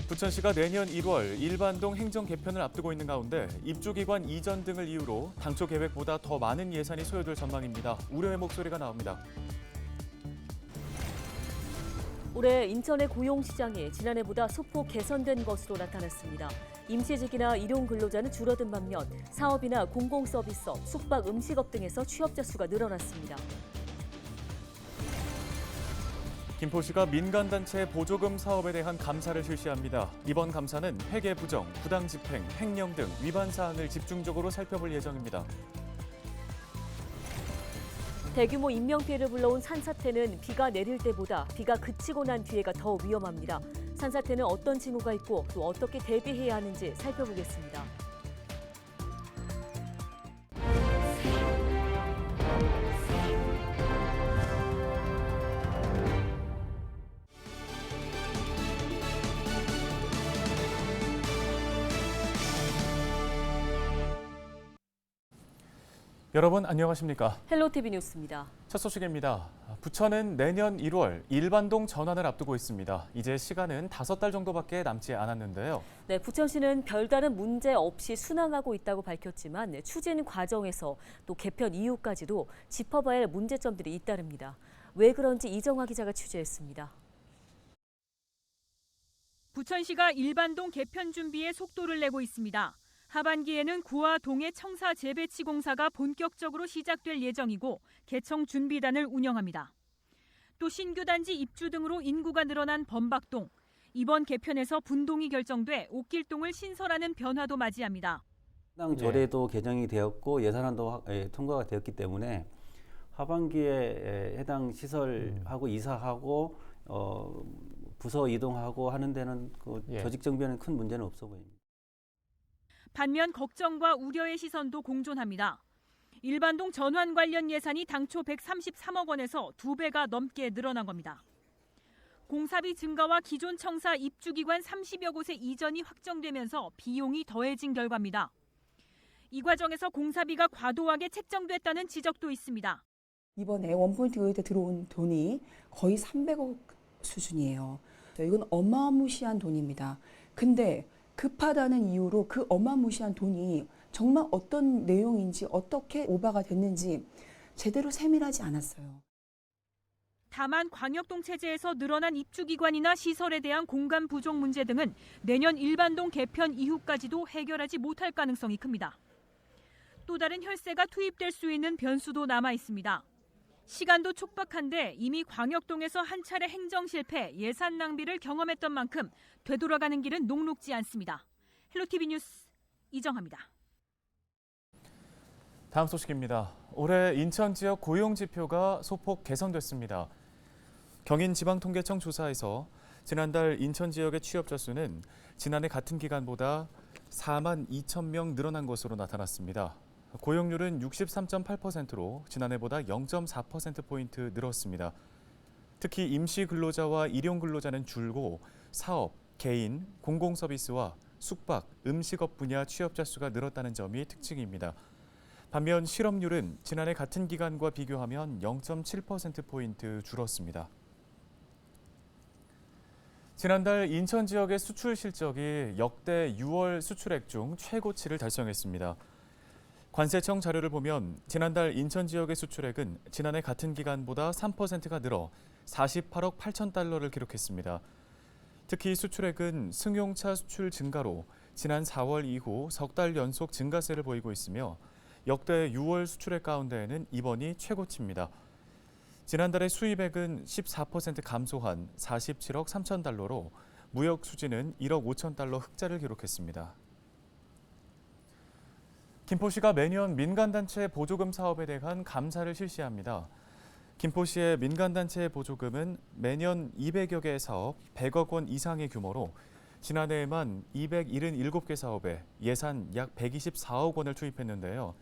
부천시가 내년 1월 일반동 행정 개편을 앞두고 있는 가운데 입주기관 이전 등을 이유로 당초 계획보다 더 많은 예산이 소요될 전망입니다. 우려의 목소리가 나옵니다. 올해 인천의 고용시장이 지난해보다 소폭 개선된 것으로 나타났습니다. 임시직이나 일용 근로자는 줄어든 반면 사업이나 공공서비스업, 숙박, 음식업 등에서 취업자 수가 늘어났습니다. 김포시가 민간단체 보조금 사업에 대한 감사를 실시합니다. 이번 감사는 회계 부정, 부당 집행, 횡령 등 위반 사항을 집중적으로 살펴볼 예정입니다. 대규모 인명피해를 불러온 산사태는 비가 내릴 때보다 비가 그치고 난 뒤에가 더 위험합니다. 산사태는 어떤 징후가 있고 또 어떻게 대비해야 하는지 살펴보겠습니다. 여러분 안녕하십니까? 헬로티비 뉴스입니다. 첫 소식입니다. 부천은 내년 1월 일반동 전환을 앞두고 있습니다. 이제 시간은 5달 정도밖에 남지 않았는데요. 네, 부천시는 별다른 문제 없이 순항하고 있다고 밝혔지만 추진 과정에서 또 개편 이후까지도 짚어봐야 할 문제점들이 잇따릅니다. 왜 그런지 이정화 기자가 취재했습니다. 부천시가 일반동 개편 준비에 속도를 내고 있습니다. 하반기에는 구와 동해 청사 재배치 공사가 본격적으로 시작될 예정이고 개청 준비단을 운영합니다. 또 신규 단지 입주 등으로 인구가 늘어난 범박동. 이번 개편에서 분동이 결정돼 옥길동을 신설하는 변화도 맞이합니다. 해당 조례도 개정이 되었고 예산안도 통과가 되었기 때문에 하반기에 해당 시설하고 이사하고 부서 이동하고 하는 데는 조직 정비에는 큰 문제는 없어 보입니다. 반면 걱정과 우려의 시선도 공존합니다. 일반동 전환 관련 예산이 당초 133억 원에서 2배가 넘게 늘어난 겁니다. 공사비 증가와 기존 청사 입주기관 30여 곳의 이전이 확정되면서 비용이 더해진 결과입니다. 이 과정에서 공사비가 과도하게 책정됐다는 지적도 있습니다. 이번에 원포인트 교육에 들어온 돈이 거의 300억 수준이에요. 이건 어마무시한 돈입니다. 근데 급하다는 이유로 그 어마무시한 돈이 정말 어떤 내용인지 어떻게 오바가 됐는지 제대로 세밀하지 않았어요. 다만 광역동 체제에서 늘어난 입주기관이나 시설에 대한 공간 부족 문제 등은 내년 일반동 개편 이후까지도 해결하지 못할 가능성이 큽니다. 또 다른 혈세가 투입될 수 있는 변수도 남아 있습니다. 시간도 촉박한데 이미 광역동에서 한 차례 행정 실패, 예산 낭비를 경험했던 만큼 되돌아가는 길은 녹록지 않습니다. 헬로티비 뉴스 이정화입니다. 다음 소식입니다. 올해 인천 지역 고용 지표가 소폭 개선됐습니다. 경인지방통계청 조사에서 지난달 인천 지역의 취업자 수는 지난해 같은 기간보다 4만 2천 명 늘어난 것으로 나타났습니다. 고용률은 63.8%로 지난해보다 0.4%포인트 늘었습니다. 특히 임시 근로자와 일용 근로자는 줄고 사업, 개인, 공공서비스와 숙박, 음식업 분야 취업자 수가 늘었다는 점이 특징입니다. 반면 실업률은 지난해 같은 기간과 비교하면 0.7%포인트 줄었습니다. 지난달 인천 지역의 수출 실적이 역대 6월 수출액 중 최고치를 달성했습니다. 관세청 자료를 보면 지난달 인천 지역의 수출액은 지난해 같은 기간보다 3%가 늘어 48억 8천 달러를 기록했습니다. 특히 수출액은 승용차 수출 증가로 지난 4월 이후 석 달 연속 증가세를 보이고 있으며 역대 6월 수출액 가운데에는 이번이 최고치입니다. 지난달의 수입액은 14% 감소한 47억 3천 달러로 무역 수지는 1억 5천 달러 흑자를 기록했습니다. 김포시가 매년 민간단체 보조금 사업에 대한 감사를 실시합니다. 김포시의 민간단체 보조금은 매년 200여 개 사업 100억 원 이상의 규모로 지난해에만 277개 사업에 예산 약 124억 원을 투입했는데요.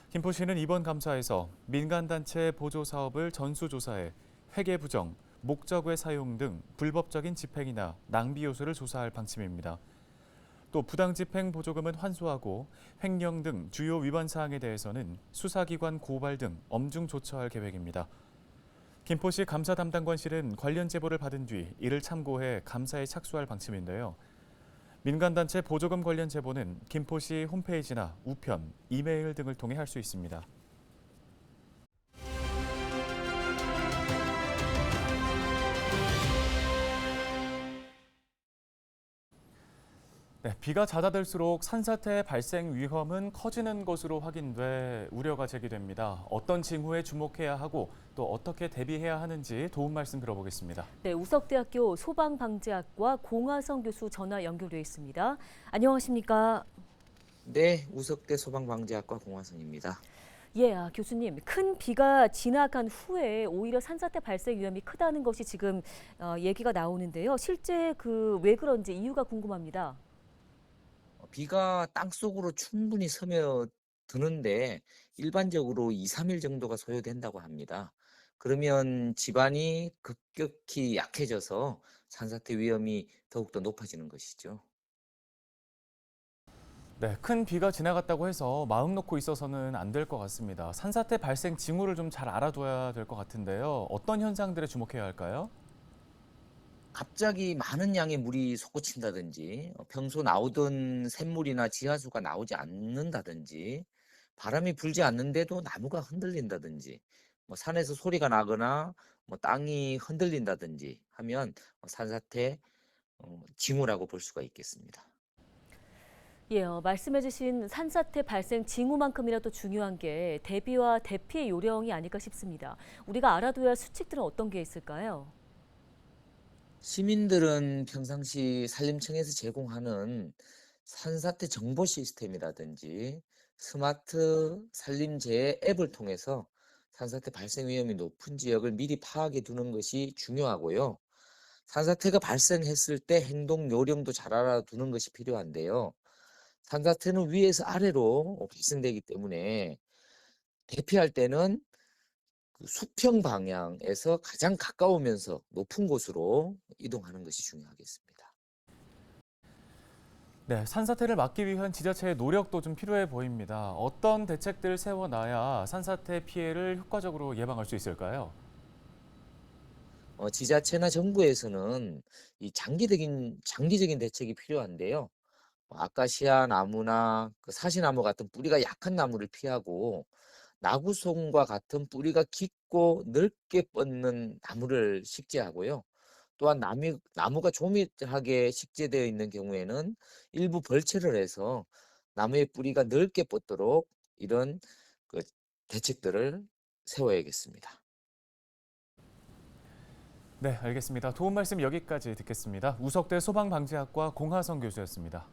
김포시는 이번 감사에서 민간단체 보조 사업을 전수조사해 회계 부정, 목적외 사용 등 불법적인 집행이나 낭비 요소를 조사할 방침입니다. 또 부당집행 보조금은 환수하고 횡령 등 주요 위반 사항에 대해서는 수사기관 고발 등 엄중 조처할 계획입니다. 김포시 감사 담당관실은 관련 제보를 받은 뒤 이를 참고해 감사에 착수할 방침인데요. 민간단체 보조금 관련 제보는 김포시 홈페이지나 우편, 이메일 등을 통해 할 수 있습니다. 네, 비가 잦아들수록 산사태 발생 위험은 커지는 것으로 확인돼 우려가 제기됩니다. 어떤 징후에 주목해야 하고 또 어떻게 대비해야 하는지 도움 말씀 들어보겠습니다. 네, 우석대학교 소방방재학과 공하성 교수 전화 연결돼 있습니다. 안녕하십니까? 네, 우석대 소방방재학과 공화성입니다. 예, 교수님, 큰 비가 지나간 후에 오히려 산사태 발생 위험이 크다는 것이 지금 얘기가 나오는데요. 실제 왜 그런지 이유가 궁금합니다. 비가 땅속으로 충분히 스며드는데 일반적으로 2, 3일 정도가 소요된다고 합니다. 그러면 집안이 급격히 약해져서 산사태 위험이 더욱더 높아지는 것이죠. 네, 큰 비가 지나갔다고 해서 마음 놓고 있어서는 안 될 것 같습니다. 산사태 발생 징후를 좀 잘 알아둬야 될 것 같은데요. 어떤 현상들에 주목해야 할까요? 갑자기 많은 양의 물이 솟구친다든지, 평소 나오던 샘물이나 지하수가 나오지 않는다든지, 바람이 불지 않는데도 나무가 흔들린다든지, 산에서 소리가 나거나 땅이 흔들린다든지 하면 산사태 징후라고 볼 수가 있겠습니다. 예, 말씀해주신 산사태 발생 징후만큼이라도 중요한 게 대비와 대피의 요령이 아닐까 싶습니다. 우리가 알아둬야 할 수칙들은 어떤 게 있을까요? 시민들은 평상시 산림청에서 제공하는 산사태 정보 시스템이라든지 스마트 산림재해 앱을 통해서 산사태 발생 위험이 높은 지역을 미리 파악해 두는 것이 중요하고요. 산사태가 발생했을 때 행동 요령도 잘 알아두는 것이 필요한데요. 산사태는 위에서 아래로 발생되기 때문에 대피할 때는 그 수평 방향에서 가장 가까우면서 높은 곳으로 이동하는 것이 중요하겠습니다. 네, 산사태를 막기 위한 지자체의 노력도 좀 필요해 보입니다. 어떤 대책들을 세워놔야 산사태 피해를 효과적으로 예방할 수 있을까요? 지자체나 정부에서는 이 장기적인 대책이 필요한데요. 아카시아 나무나 사시나무 같은 뿌리가 약한 나무를 피하고 나구송과 같은 뿌리가 깊고 넓게 뻗는 나무를 식재하고요. 또한 나무가 조밀하게 식재되어 있는 경우에는 일부 벌채를 해서 나무의 뿌리가 넓게 뻗도록 이런 대책들을 세워야겠습니다. 네, 알겠습니다. 도움 말씀 여기까지 듣겠습니다. 우석대 소방방재학과 공하성 교수였습니다.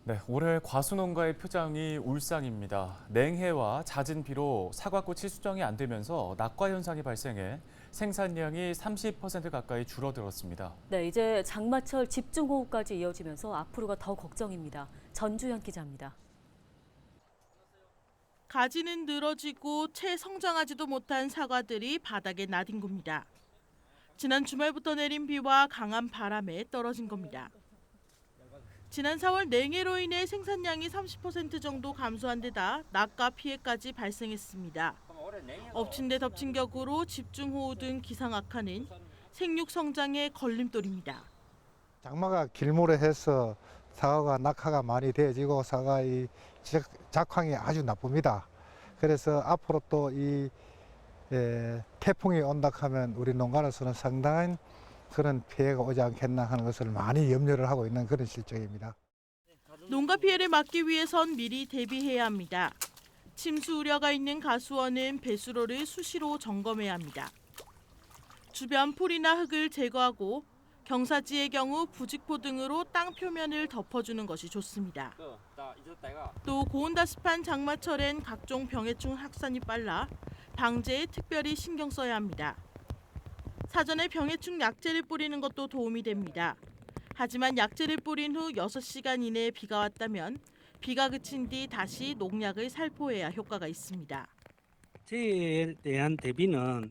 네, 올해 과수농가의 표장이 울상입니다. 냉해와 잦은 비로 사과꽃이 수정이 안 되면서 낙과 현상이 발생해 생산량이 30% 가까이 줄어들었습니다. 네, 이제 장마철 집중호우까지 이어지면서 앞으로가 더 걱정입니다. 전주현 기자입니다. 가지는 늘어지고 채 성장하지도 못한 사과들이 바닥에 나뒹굽니다. 지난 주말부터 내린 비와 강한 바람에 떨어진 겁니다. 지난 4월 냉해로 인해 생산량이 30% 정도 감소한 데다 낙과 피해까지 발생했습니다. 엎친 데 덮친 격으로 집중호우 등 기상 악화는 생육 성장의 걸림돌입니다. 장마가 길모래해서 사과가 낙하가 많이 되어지고 사과의 작황이 아주 나쁩니다. 그래서 앞으로 또 이 태풍이 온다 하면 우리 농가로서는 상당한 그런 피해가 오지 않겠나 하는 것을 많이 염려를 하고 있는 그런 실정입니다. 농가 피해를 막기 위해선 미리 대비해야 합니다. 침수 우려가 있는 가수원은 배수로를 수시로 점검해야 합니다. 주변 풀이나 흙을 제거하고 경사지의 경우 부직포 등으로 땅 표면을 덮어주는 것이 좋습니다. 또 고온다습한 장마철엔 각종 병해충 확산이 빨라 방제에 특별히 신경 써야 합니다. 사전에 병해충 약제를 뿌리는 것도 도움이 됩니다. 하지만 약제를 뿌린 후 6시간 이내에 비가 왔다면 비가 그친 뒤 다시 농약을 살포해야 효과가 있습니다. 재해에 대한 대비는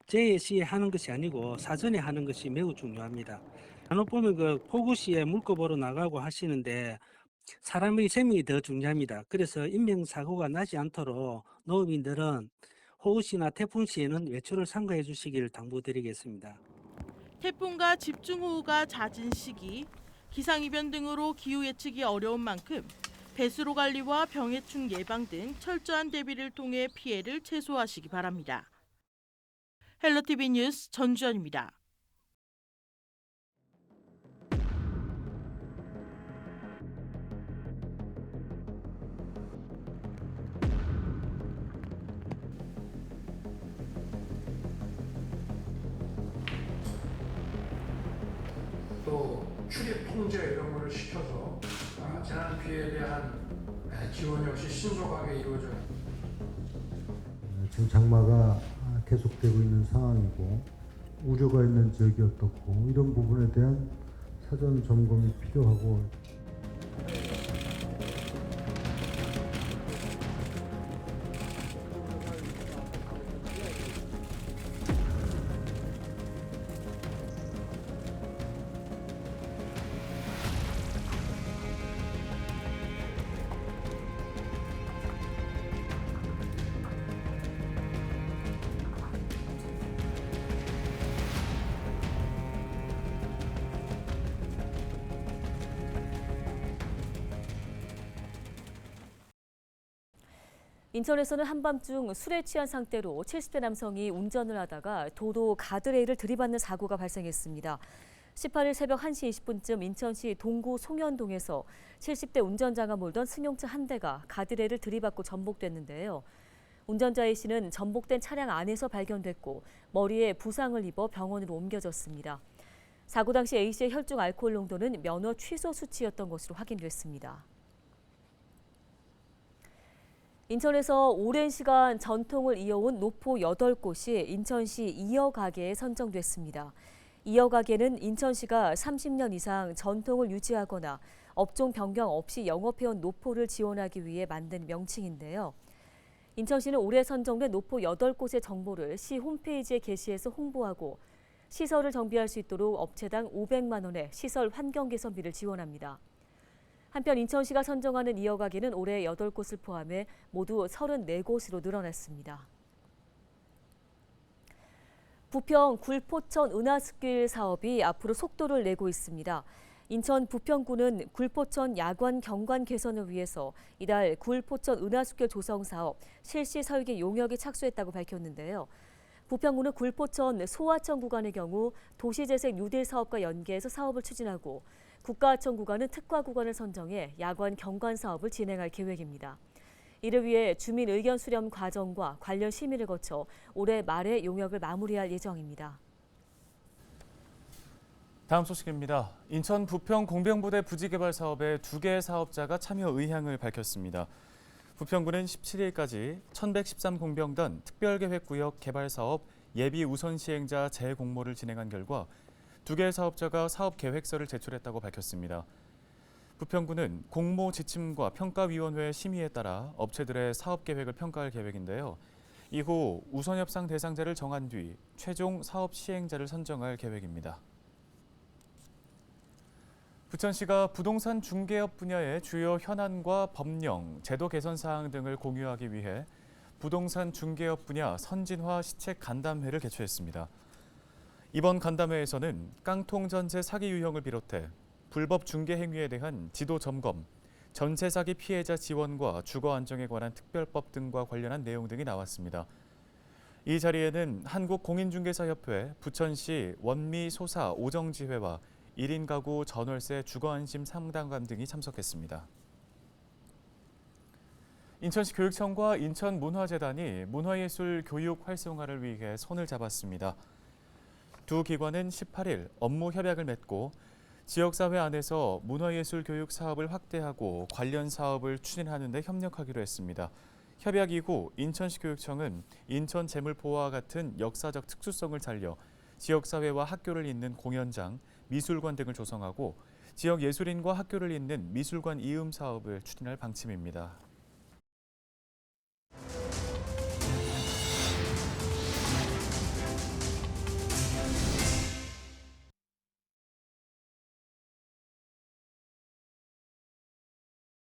재해 시에 하는 것이 아니고 사전에 하는 것이 매우 중요합니다. 간혹 보면 그 폭우시에 물고 보러 나가고 하시는데 사람의 생명이 더 중요합니다. 그래서 인명사고가 나지 않도록 농업인들은 호우시나 태풍시에는 외출을 삼가해 주시기를 당부드리겠습니다. 태풍과 집중호우가 잦은 시기, 기상이변 등으로 기후 예측이 어려운 만큼 배수로 관리와 병해충 예방 등 철저한 대비를 통해 피해를 최소화하시기 바랍니다. 헬로티비 뉴스 전주현입니다. 또 출입 통제 이런 거를 시켜서 재난 피해에 대한 지원 역시 신속하게 이루어져야 합니다. 지금 장마가 계속되고 있는 상황이고 우려가 있는 지역이 어떻고 이런 부분에 대한 사전 점검이 필요하고 인천에서는 한밤중 술에 취한 상태로 70대 남성이 운전을 하다가 도로 가드레일을 들이받는 사고가 발생했습니다. 18일 새벽 1시 20분쯤 인천시 동구 송현동에서 70대 운전자가 몰던 승용차 한 대가 가드레일을 들이받고 전복됐는데요. 운전자 A 씨는 전복된 차량 안에서 발견됐고 머리에 부상을 입어 병원으로 옮겨졌습니다. 사고 당시 A 씨의 혈중 알코올 농도는 면허 취소 수치였던 것으로 확인됐습니다. 인천에서 오랜 시간 전통을 이어온 노포 8곳이 인천시 이어가게에 선정됐습니다. 이어가게는 인천시가 30년 이상 전통을 유지하거나 업종 변경 없이 영업해온 노포를 지원하기 위해 만든 명칭인데요. 인천시는 올해 선정된 노포 8곳의 정보를 시 홈페이지에 게시해서 홍보하고 시설을 정비할 수 있도록 업체당 500만 원의 시설 환경 개선비를 지원합니다. 한편 인천시가 선정하는 이어가게는 올해 8곳을 포함해 모두 34곳으로 늘어났습니다. 부평 굴포천 은하숲길 사업이 앞으로 속도를 내고 있습니다. 인천 부평구는 굴포천 야관 경관 개선을 위해서 이달 굴포천 은하숲길 조성 사업 실시 설계 용역에 착수했다고 밝혔는데요. 부평구는 굴포천 소하천 구간의 경우 도시재생 뉴딜 사업과 연계해서 사업을 추진하고 국가하천 구간은 특화 구간을 선정해 야관 경관 사업을 진행할 계획입니다. 이를 위해 주민 의견 수렴 과정과 관련 심의를 거쳐 올해 말에 용역을 마무리할 예정입니다. 다음 소식입니다. 인천 부평 공병부대 부지개발 사업에 2개의 사업자가 참여 의향을 밝혔습니다. 부평구는 17일까지 1113 공병단 특별계획구역 개발 사업 예비 우선 시행자 재공모를 진행한 결과 2개의 사업자가 사업 계획서를 제출했다고 밝혔습니다. 부평구는 공모 지침과 평가위원회 심의에 따라 업체들의 사업 계획을 평가할 계획인데요. 이후 우선 협상 대상자를 정한 뒤 최종 사업 시행자를 선정할 계획입니다. 부천시가 부동산 중개업 분야의 주요 현안과 법령, 제도 개선 사항 등을 공유하기 위해 부동산 중개업 분야 선진화 시책 간담회를 개최했습니다. 이번 간담회에서는 깡통 전세 사기 유형을 비롯해 불법 중개 행위에 대한 지도 점검, 전세 사기 피해자 지원과 주거 안정에 관한 특별법 등과 관련한 내용 등이 나왔습니다. 이 자리에는 한국공인중개사협회, 부천시 원미소사 오정지회와 1인 가구 전월세 주거안심 상담관 등이 참석했습니다. 인천시 교육청과 인천문화재단이 문화예술 교육 활성화를 위해 손을 잡았습니다. 두 기관은 18일 업무 협약을 맺고 지역사회 안에서 문화예술 교육 사업을 확대하고 관련 사업을 추진하는 데 협력하기로 했습니다. 협약 이후 인천시 교육청은 인천 재물포와 같은 역사적 특수성을 살려 지역사회와 학교를 잇는 공연장, 미술관 등을 조성하고 지역 예술인과 학교를 잇는 미술관 이음 사업을 추진할 방침입니다.